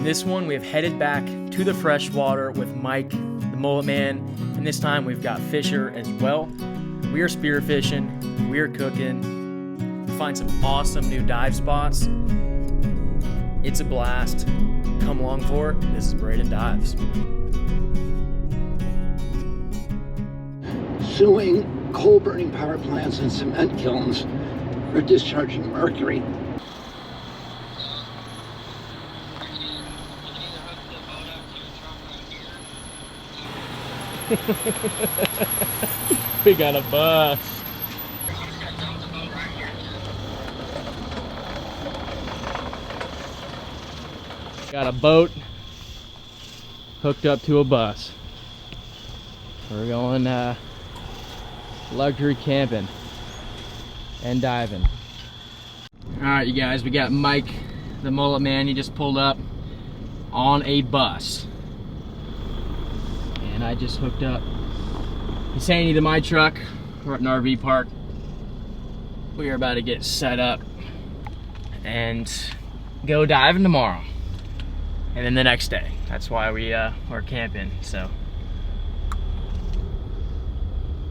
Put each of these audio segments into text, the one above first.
this one, we have headed back to the freshwater with Mike, the Mulletman, and this time we've got Fisher as well. We are spearfishing, we are cooking, find some awesome new dive spots. It's a blast. Come along for it. This is Bradendives. Suing coal-burning power plants and cement kilns for discharging mercury. We got a bus. Got a boat hooked up to a bus. We're going luxury camping and diving. All right, you guys, we got Mike, the Mulletman. He just pulled up on a bus. And I just hooked up his handy to my truck. We're at an RV park. We are about to get set up and go diving tomorrow. And then the next day. That's why we are camping, so.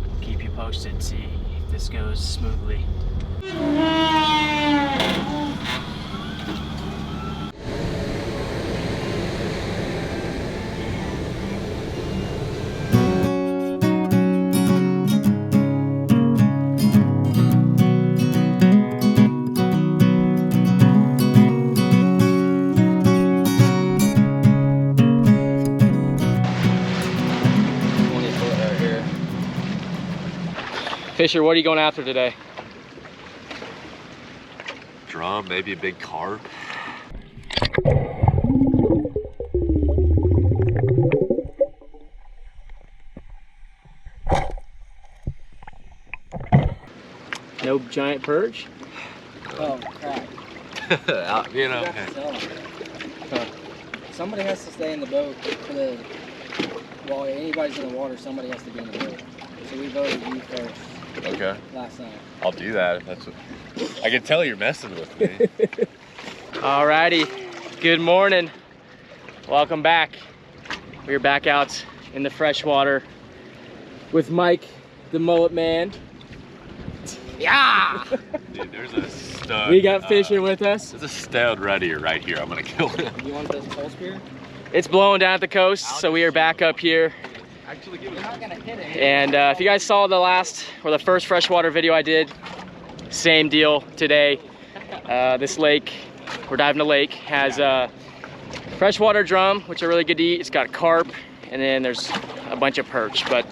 I'll keep you posted, see if this goes smoothly. Fisher, what are you going after today? Drum, maybe a big carp. No giant perch? Oh, crap. You know. Huh. Somebody has to stay in the boat while anybody's in the water, somebody has to be in the boat. So we voted you first. Okay. Last night. I'll do that if that's what. I can tell you're messing with me. Alrighty, good morning. Welcome back. We're back out in the freshwater with Mike, the Mulletman. Yeah! Dude, there's a stud. We got Fisher with us. There's a stud reddier right here. I'm gonna kill him. You want this pole spear? It's blowing down at the coast, so we are back up here. Actually, give it. You're not gonna hit it. And if you guys saw the first freshwater video I did, same deal today. This lake, we're diving a lake, has a freshwater drum, which are really good to eat. It's got carp, and then there's a bunch of perch. But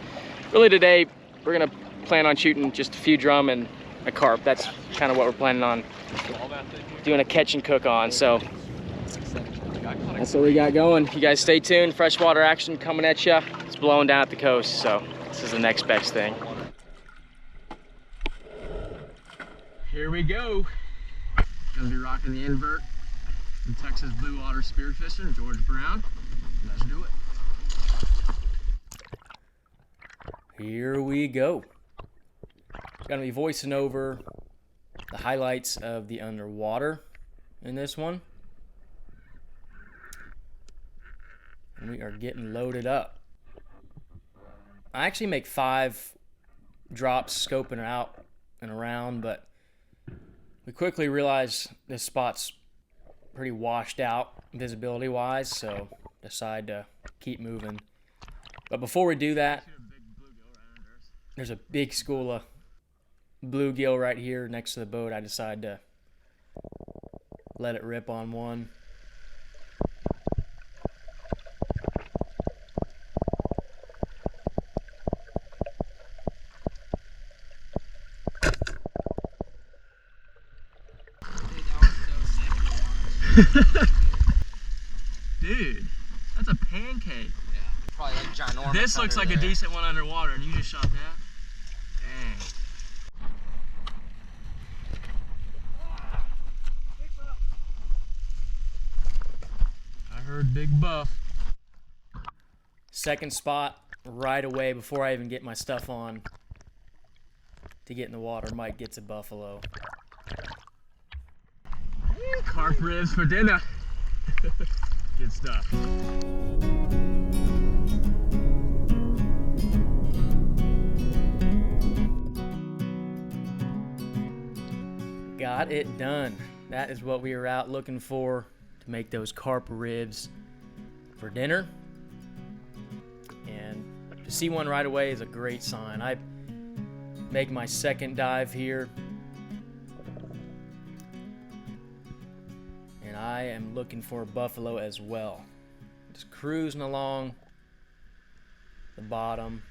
really today, we're gonna plan on shooting just a few drum and a carp. That's kind of what we're planning on doing a catch and cook on. So that's what we got going. You guys stay tuned. Freshwater action coming at you. It's blowing down at the coast, so this is the next best thing. Here we go. Gonna be rocking the invert from Texas Blue Water Spearfishing, George Brown. Let's do it. Here we go. Gonna be voicing over the highlights of the underwater in this one. And we are getting loaded up. I actually make 5 drops scoping it out and around, but we quickly realized this spot's pretty washed out visibility wise, so decide to keep moving. But before we do that, there's a big school of bluegill right here next to the boat. I decided to let it rip on one. Dude, that's a pancake. Yeah, probably like ginormous. This looks like a decent one underwater, and you just shot that? Dang. I heard big buff. Second spot right away before I even get my stuff on to get in the water. Mike gets a buffalo. Carp ribs for dinner. Good stuff. stuff. Got it done. That is what we were out looking for, to make those carp ribs for dinner. And to see one right away is a great sign. I make my second dive here, and I am looking for a buffalo as well. Just cruising along the bottom.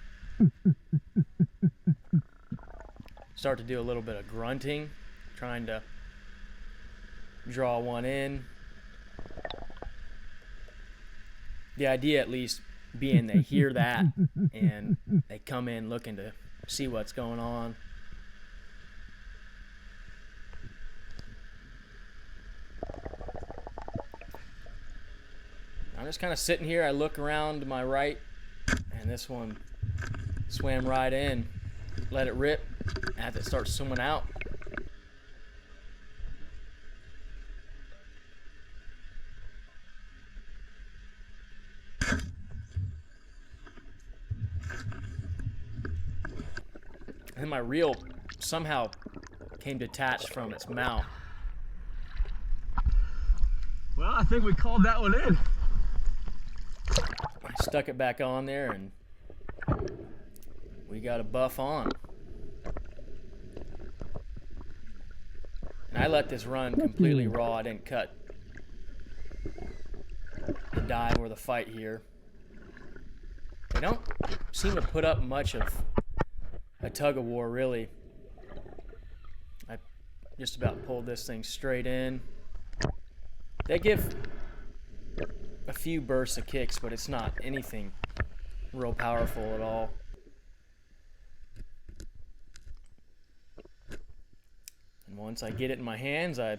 Start to do a little bit of grunting, trying to draw one in. The idea, at least, being they hear that and they come in looking to see what's going on. I'm just kind of sitting here. I look around to my right, and this one swam right in. Let it rip as it starts swimming out. And my reel somehow came detached from its mouth. Well, I think we called that one in. I stuck it back on there, and we got a buff on. And I let this run completely raw. I didn't cut the dive or the fight here. They don't seem to put up much of a tug of war, really. I just about pulled this thing straight in. They give a few bursts of kicks, but it's not anything real powerful at all. And once I get it in my hands, I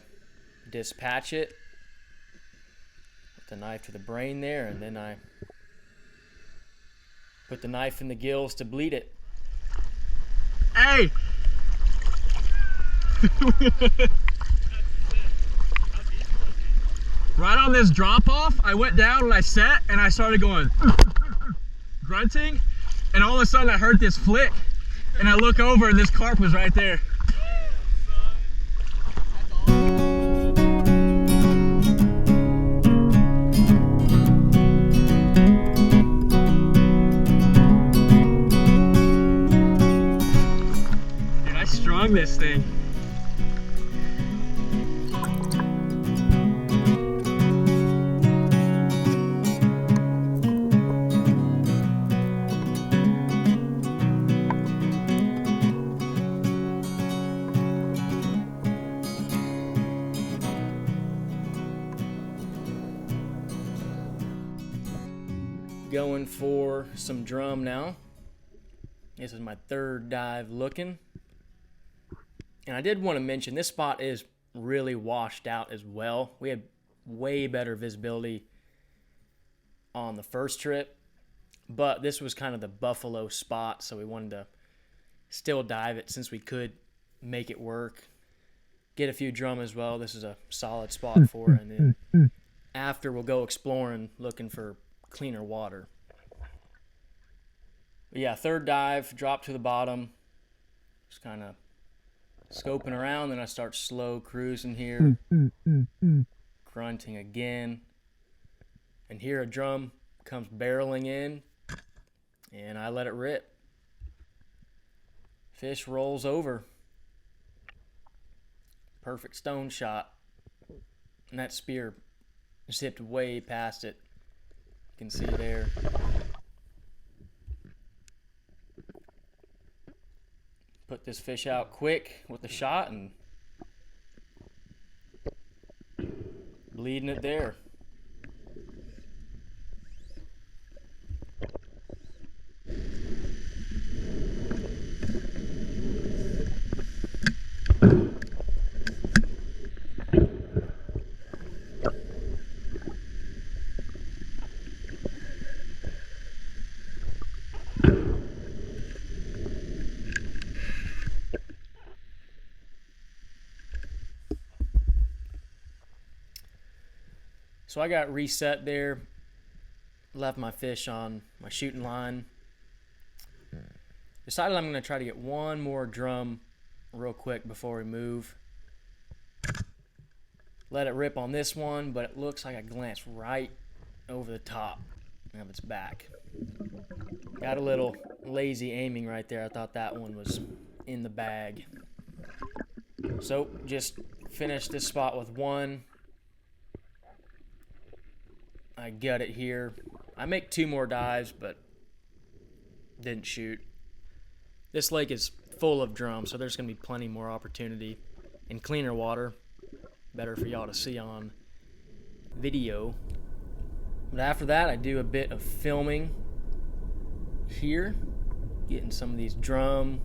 dispatch it with the knife to the brain there, and then I put the knife in the gills to bleed it. Hey! Right on this drop off, I went down and I sat and I started going grunting, and all of a sudden I heard this flick, and I look over and this carp was right there. Dude, I strung this thing. Going for some drum now. This is my third dive looking. And I did want to mention this spot is really washed out as well. We had way better visibility on the first trip, but this was kind of the buffalo spot, so we wanted to still dive it since we could make it work. Get a few drum as well. This is a solid spot for it. And then after, we'll go exploring, looking for cleaner water. But yeah, third dive, drop to the bottom, just kind of scoping around. Then I start slow cruising here, grunting again, and here a drum comes barreling in, and I let it rip. Fish rolls over. Perfect stone shot, and that spear zipped way past it. You can see there. Put this fish out quick with the shot and bleeding it there. So I got reset there, left my fish on my shooting line. Decided I'm going to try to get one more drum real quick before we move. Let it rip on this one, but it looks like I glanced right over the top of its back. Got a little lazy aiming right there. I thought that one was in the bag. So just finished this spot with one. I gut it here. I make 2 more dives, but didn't shoot. This lake is full of drums, so there's going to be plenty more opportunity and cleaner water. Better for y'all to see on video. But after that, I do a bit of filming here, getting some of these drum.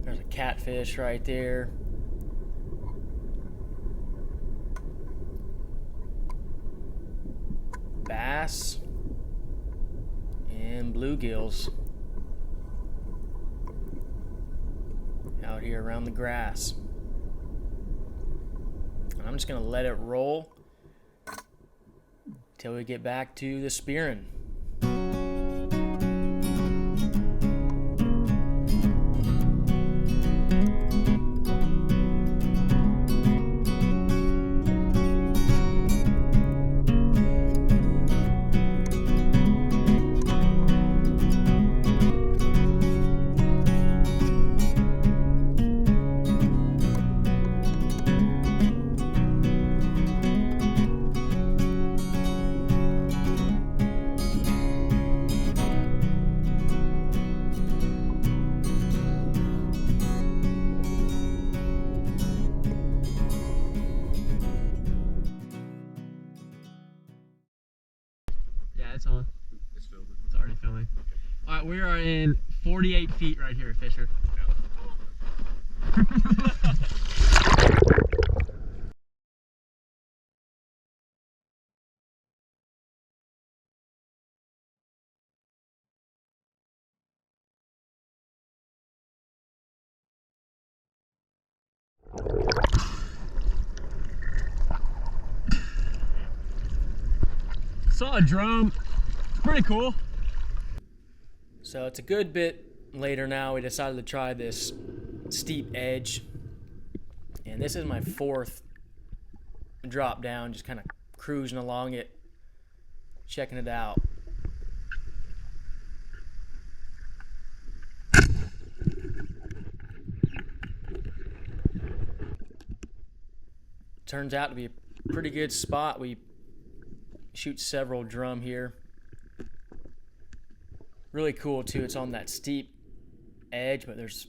There's a catfish right there. Bass and bluegills out here around the grass. And I'm just gonna let it roll till we get back to the spearing. Yeah, it's on. It's filming. It's already filming. All right, we are in 48 feet right here, Fisher. Saw a drum. It's pretty cool. So it's a good bit later now. We decided to try this steep edge. And this is my 4th drop down, just kind of cruising along it, checking it out. Turns out to be a pretty good spot. We shoot several drum here. Really cool too. It's on that steep edge, but there's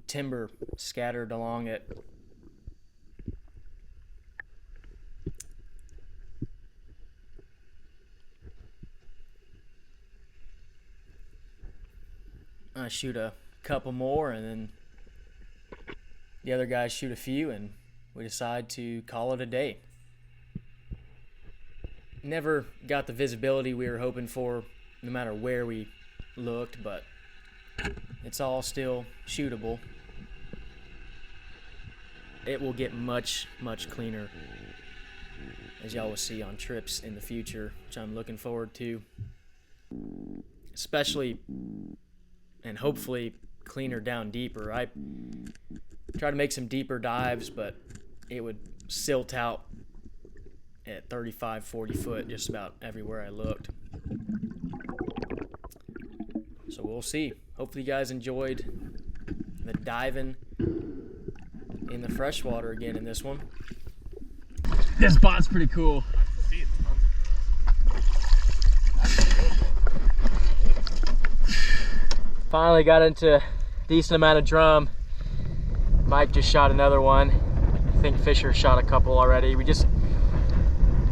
timber scattered along it. I shoot a couple more, and then the other guys shoot a few, and we decide to call it a day. Never got the visibility we were hoping for, no matter where we looked, but it's all still shootable. It will get much, much cleaner, as y'all will see on trips in the future, which I'm looking forward to. Especially, and hopefully, cleaner down deeper. I tried to make some deeper dives, but it would silt out at 35, 40 foot just about everywhere I looked. So we'll see. Hopefully you guys enjoyed the diving in the freshwater again in this one. This spot's pretty cool. Finally got into a decent amount of drum. Mike just shot another one. I think Fisher shot a couple already. We just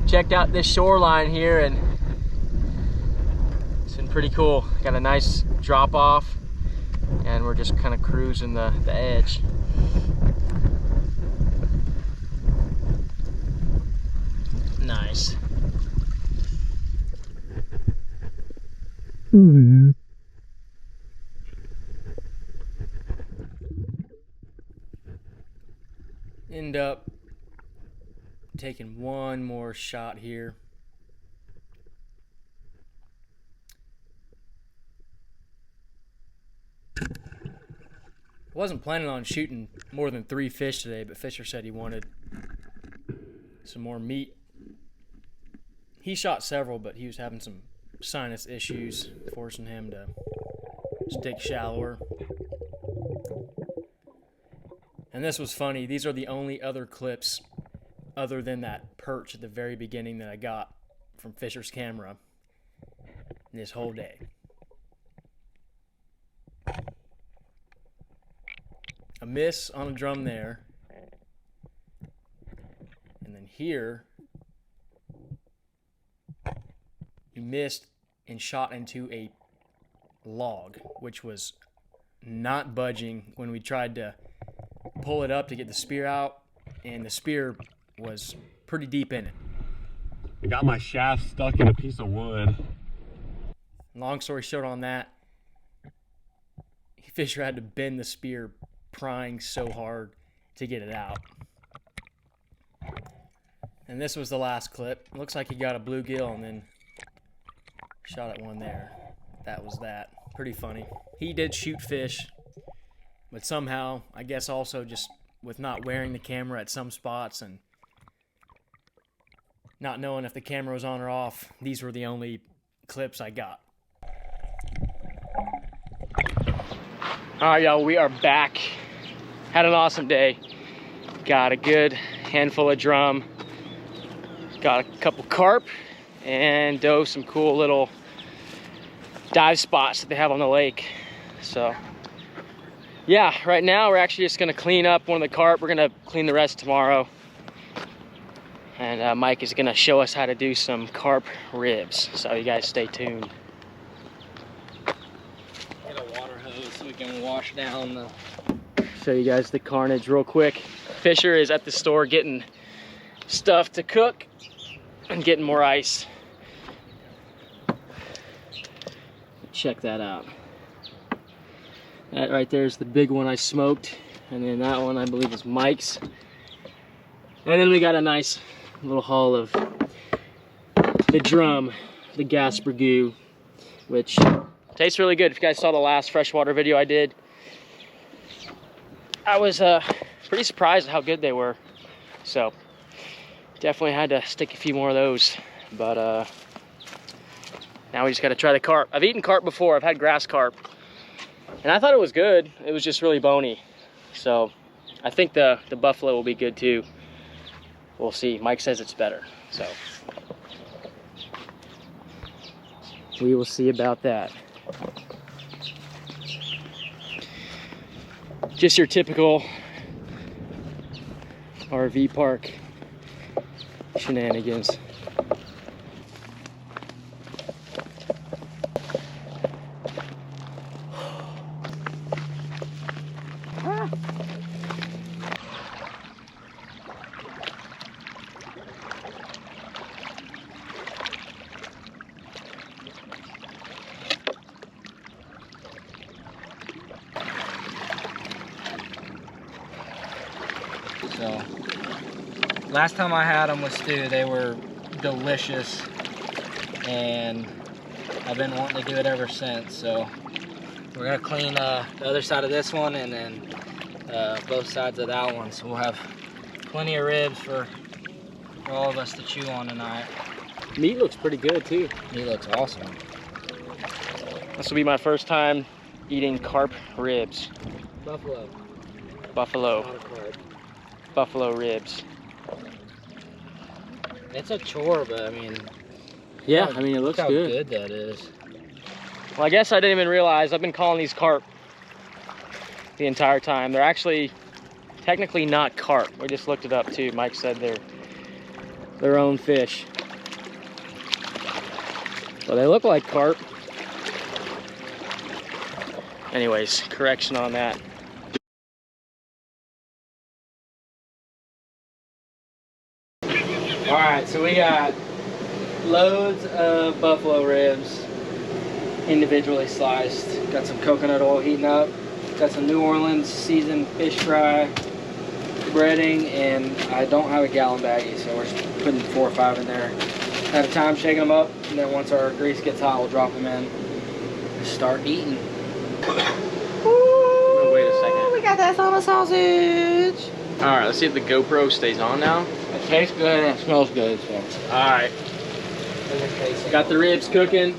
checked out this shoreline here, and it's been pretty cool. Got a nice drop off, and we're just kind of cruising the edge. Nice. End up taking taking one more shot here. I wasn't planning on shooting more than 3 fish today, but Fisher said he wanted some more meat. He shot several, but he was having some sinus issues, forcing him to stick shallower. And this was funny. These are the only other clips other than that perch at the very beginning that I got from Fisher's camera this whole day. A miss on a drum there. And then here, he missed and shot into a log, which was not budging when we tried to pull it up to get the spear out, and the spear was pretty deep in it. I got my shaft stuck in a piece of wood. Long story short on that, Fisher had to bend the spear prying so hard to get it out. And this was the last clip. Looks like he got a bluegill and then shot at one there. That was that. Pretty funny. He did shoot fish, but somehow, I guess also just with not wearing the camera at some spots and not knowing if the camera was on or off, these were the only clips I got. All right, y'all, we are back. Had an awesome day. Got a good handful of drum. Got a couple carp and dove some cool little dive spots that they have on the lake. So yeah, right now we're actually just gonna clean up one of the carp. We're gonna clean the rest tomorrow. And Mike is gonna show us how to do some carp ribs. So you guys stay tuned. Get a water hose so we can wash down the... Show you guys the carnage real quick. Fisher is at the store getting stuff to cook and getting more ice. Check that out. That right there is the big one I smoked, and then that one I believe is Mike's. And then we got a nice little haul of the drum, the gas burgoo, which tastes really good. If you guys saw the last freshwater video I did, I was pretty surprised at how good they were. So definitely had to stick a few more of those. But now we just got to try the carp. I've eaten carp before. I've had grass carp, and I thought it was good. It was just really bony. So I think the buffalo will be good too. We'll see. Mike says it's better. So we will see about that. Just your typical RV park shenanigans. So, last time I had them with Stu, they were delicious, and I've been wanting to do it ever since. So, we're gonna clean the other side of this one, and then both sides of that one. So we'll have plenty of ribs for all of us to chew on tonight. Meat looks pretty good too. Meat looks awesome. This will be my first time eating carp ribs. Buffalo. Buffalo. Not a carp. Buffalo ribs. It's a chore, but I mean... Yeah, I mean, it looks look how good. good that is. Well, I guess I didn't even realize I've been calling these carp the entire time. They're actually technically not carp. We just looked it up too. Mike said they're their own fish. Well, they look like carp. Anyways, correction on that. All right, so we got loads of buffalo ribs, individually sliced. Got some coconut oil heating up. Got some New Orleans seasoned fish fry. breading, and I don't have a gallon baggie, so we're just putting 4 or 5 in there at a time, shaking them up, and then once our grease gets hot, we'll drop them in and start eating. Ooh, wait a second. We got that summer sausage. All right, let's see if the GoPro stays on now. It tastes good and it smells good. So. All right. Got the ribs cooking.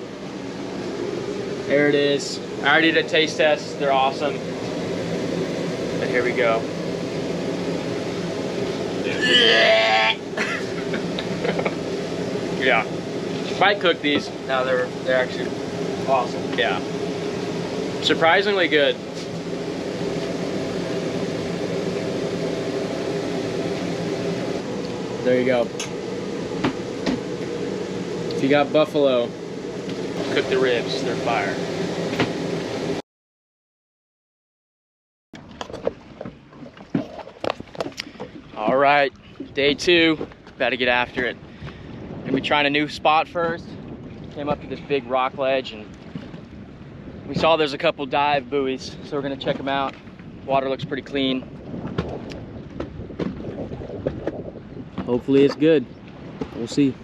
There it is. I already did a taste test. They're awesome. But here we go. Yeah. If I cook these, Now they're actually awesome. yeah. Surprisingly good. There you go. If you got buffalo, cook the ribs, they're fire. All right, day 2, about to get after it. Gonna be trying a new spot first. Came up to this big rock ledge and we saw there's a couple dive buoys, so we're gonna check them out. Water looks pretty clean. Hopefully it's good. We'll see.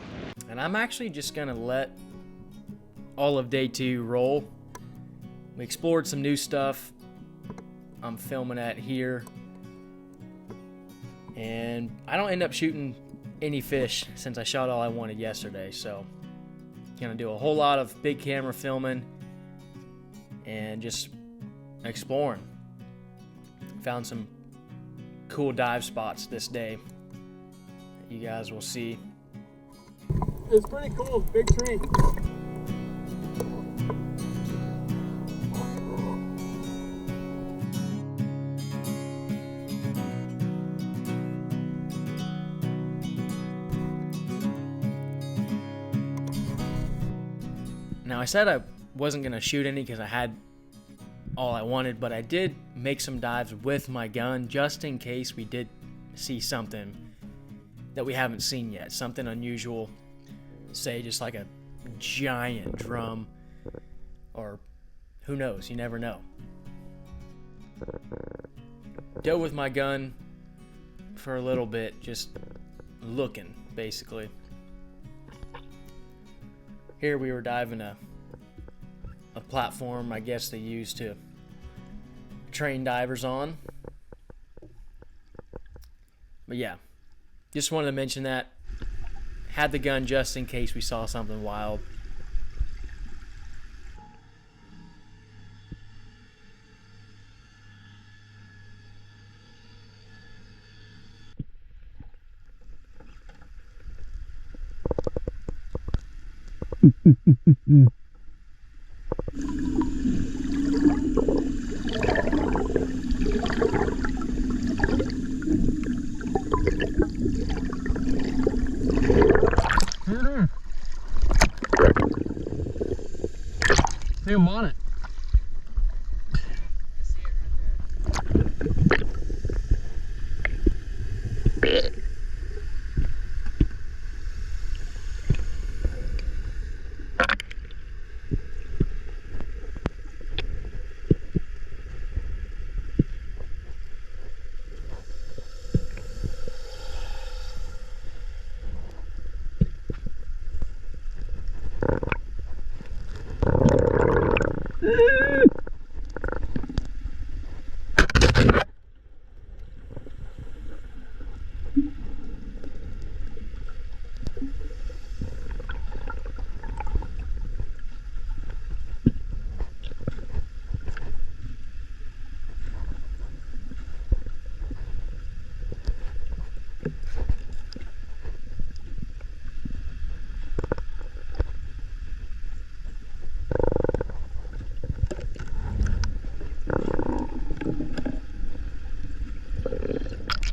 And I'm actually just gonna let all of day 2 roll. We explored some new stuff. I'm filming at here. And I don't end up shooting any fish since I shot all I wanted yesterday, so gonna do a whole lot of big camera filming and just exploring. Found some cool dive spots this day that you guys will see. It's pretty cool, big tree. Now I said I wasn't gonna shoot any because I had all I wanted, but I did make some dives with my gun just in case we did see something that we haven't seen yet, something unusual, say just like a giant drum, or who knows, you never know. Dove with my gun for a little bit, just looking basically. Here we were diving a platform I guess they use to train divers on. But yeah, just wanted to mention that. Had the gun just in case we saw something wild. See him on it.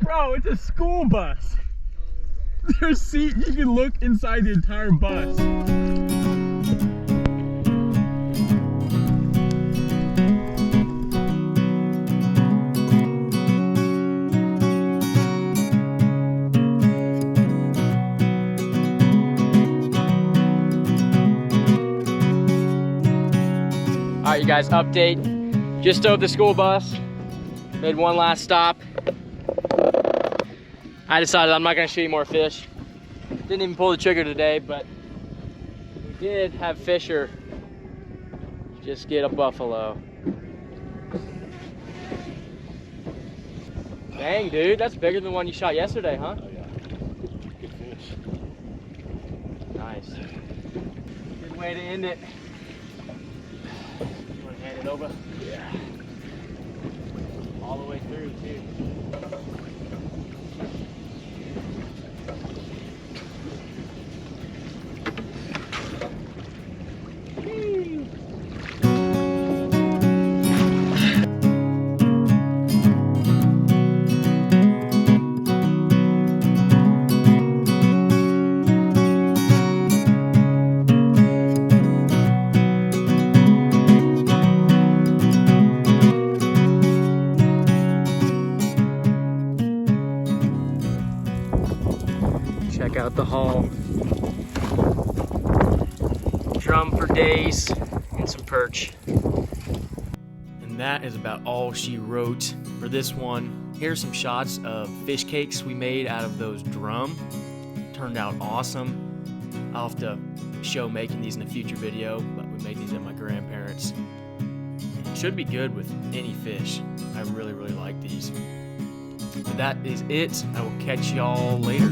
Bro, it's a school bus. There's seat, you can look inside the entire bus. All right, you guys, update. Just stowed the school bus. Made one last stop. I decided I'm not gonna shoot any more fish. Didn't even pull the trigger today, but we did have Fisher just get a buffalo. Dang, dude, that's bigger than the one you shot yesterday, huh? Oh yeah, good fish. Nice. Good way to end it. You want to hand it over? Yeah. All the way through, too. Check out the haul. Drum for days and some perch. And that is about all she wrote for this one. Here's some shots of fish cakes we made out of those drum. Turned out awesome. I'll have to show making these in a future video, but we made these at my grandparents'. It should be good with any fish. I really, really like these. So that is it. I will catch y'all later.